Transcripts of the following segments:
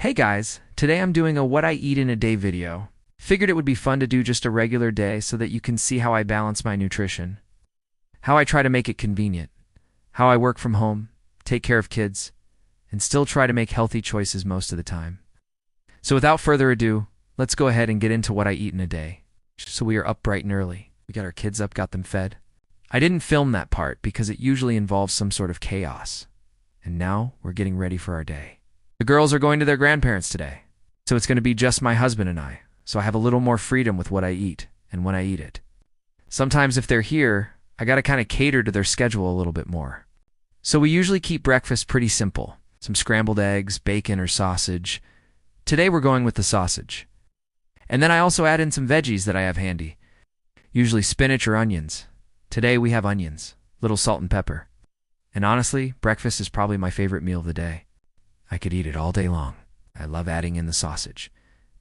Hey guys, today I'm doing a what I eat in a day video. Figured it would be fun to do just a regular day so that you can see how I balance my nutrition, how I try to make it convenient, how I work from home, take care of kids, and still try to make healthy choices most of the time. So without further ado, let's go ahead and get into what I eat in a day. So we are up bright and early. We got our kids up, got them fed. I didn't film that part because it usually involves some sort of chaos. And now we're getting ready for our day. The girls are going to their grandparents today, so it's going to be just my husband and I, so I have a little more freedom with what I eat and when I eat it. Sometimes if they're here, I gotta kind of cater to their schedule a little bit more. So we usually keep breakfast pretty simple. Some scrambled eggs, bacon, or sausage. Today we're going with the sausage. And then I also add in some veggies that I have handy. Usually spinach or onions. Today we have onions, little salt and pepper. And honestly, breakfast is probably my favorite meal of the day. I could eat it all day long. I love adding in the sausage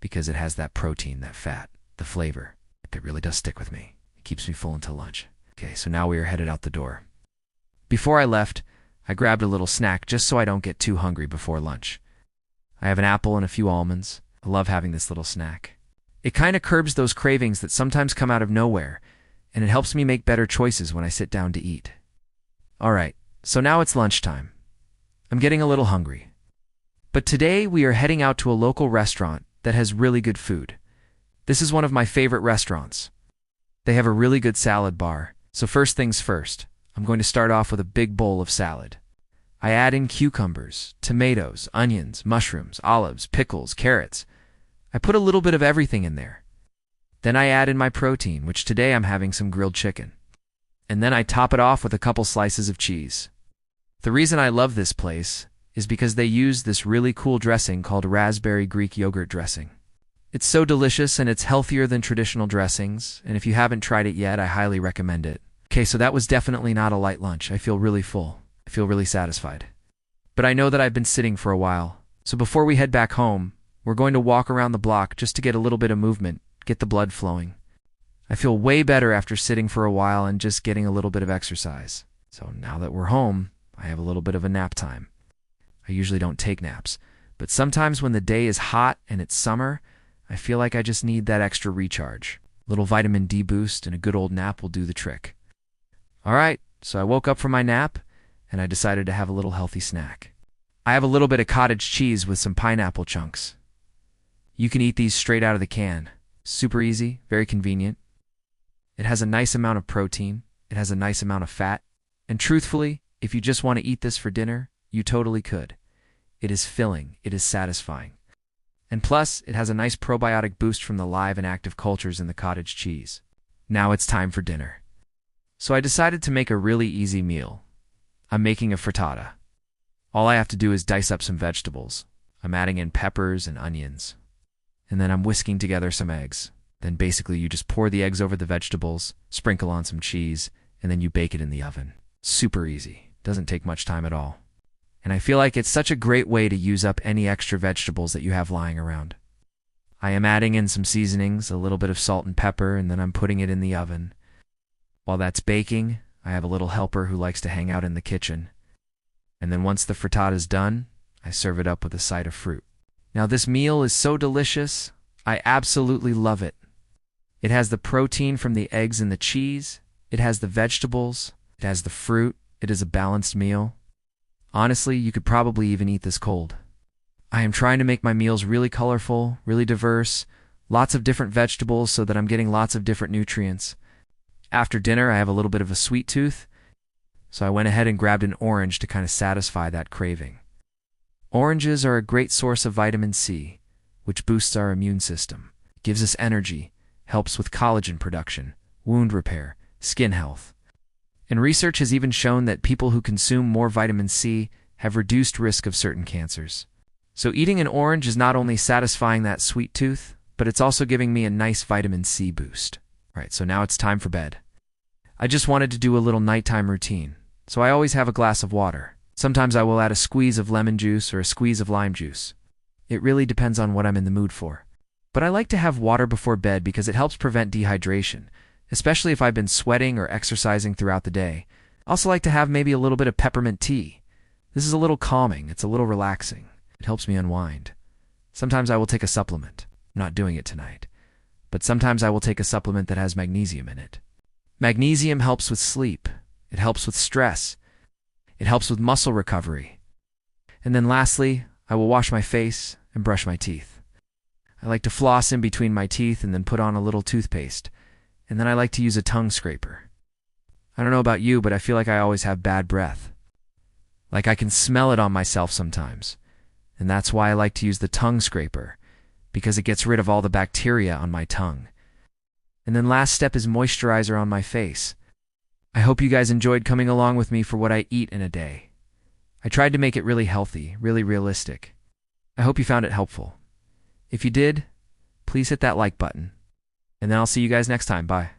because it has that protein, that fat, the flavor. It really does stick with me. It keeps me full until lunch. Okay, so now we are headed out the door. Before I left, I grabbed a little snack just so I don't get too hungry before lunch. I have an apple and a few almonds. I love having this little snack. It kind of curbs those cravings that sometimes come out of nowhere, and it helps me make better choices when I sit down to eat. All right, so now it's lunchtime. I'm getting a little hungry. But today we are heading out to a local restaurant that has really good food. This is one of my favorite restaurants. They have a really good salad bar. So first things first, I'm going to start off with a big bowl of salad. I add in cucumbers, tomatoes, onions, mushrooms, olives, pickles, carrots. I put a little bit of everything in there. Then I add in my protein, which today I'm having some grilled chicken. And then I top it off with a couple slices of cheese. The reason I love this place is because they use this really cool dressing called raspberry Greek yogurt dressing. It's so delicious and it's healthier than traditional dressings, and if you haven't tried it yet, I highly recommend it. Okay, so that was definitely not a light lunch. I feel really full. I feel really satisfied. But I know that I've been sitting for a while, so before we head back home, we're going to walk around the block just to get a little bit of movement, get the blood flowing. I feel way better after sitting for a while and just getting a little bit of exercise. So now that we're home, I have a little bit of a nap time. I usually don't take naps, but sometimes when the day is hot and it's summer, I feel like I just need that extra recharge. A little vitamin D boost and a good old nap will do the trick. All right, so I woke up from my nap and I decided to have a little healthy snack. I have a little bit of cottage cheese with some pineapple chunks. You can eat these straight out of the can. Super easy, very convenient. It has a nice amount of protein, it has a nice amount of fat, and truthfully, if you just want to eat this for dinner, you totally could. It is filling, it is satisfying. And plus, it has a nice probiotic boost from the live and active cultures in the cottage cheese. Now it's time for dinner. So I decided to make a really easy meal. I'm making a frittata. All I have to do is dice up some vegetables. I'm adding in peppers and onions. And then I'm whisking together some eggs. Then basically you just pour the eggs over the vegetables, sprinkle on some cheese, and then you bake it in the oven. Super easy. Doesn't take much time at all. And I feel like it's such a great way to use up any extra vegetables that you have lying around. I am adding in some seasonings, a little bit of salt and pepper, and then I'm putting it in the oven. While that's baking, I have a little helper who likes to hang out in the kitchen. And then once the frittata is done, I serve it up with a side of fruit. Now this meal is so delicious, I absolutely love it. It has the protein from the eggs and the cheese, it has the vegetables, it has the fruit, it is a balanced meal. Honestly, you could probably even eat this cold. I am trying to make my meals really colorful, really diverse, lots of different vegetables so that I'm getting lots of different nutrients. After dinner, I have a little bit of a sweet tooth, so I went ahead and grabbed an orange to kind of satisfy that craving. Oranges are a great source of vitamin C, which boosts our immune system, gives us energy, helps with collagen production, wound repair, skin health. And research has even shown that people who consume more vitamin C have reduced risk of certain cancers. So eating an orange is not only satisfying that sweet tooth, but it's also giving me a nice vitamin C boost. All right, so now it's time for bed. I just wanted to do a little nighttime routine, so I always have a glass of water. Sometimes I will add a squeeze of lemon juice or a squeeze of lime juice. It really depends on what I'm in the mood for. But I like to have water before bed because it helps prevent dehydration, especially if I've been sweating or exercising throughout the day. I also like to have maybe a little bit of peppermint tea. This is a little calming, it's a little relaxing. It helps me unwind. Sometimes I will take a supplement. I'm not doing it tonight. But sometimes I will take a supplement that has magnesium in it. Magnesium helps with sleep. It helps with stress. It helps with muscle recovery. And then lastly, I will wash my face and brush my teeth. I like to floss in between my teeth and then put on a little toothpaste. And then I like to use a tongue scraper. I don't know about you, but I feel like I always have bad breath. Like I can smell it on myself sometimes. And that's why I like to use the tongue scraper, because it gets rid of all the bacteria on my tongue. And then last step is moisturizer on my face. I hope you guys enjoyed coming along with me for what I eat in a day. I tried to make it really healthy, really realistic. I hope you found it helpful. If you did, please hit that like button. And then I'll see you guys next time. Bye.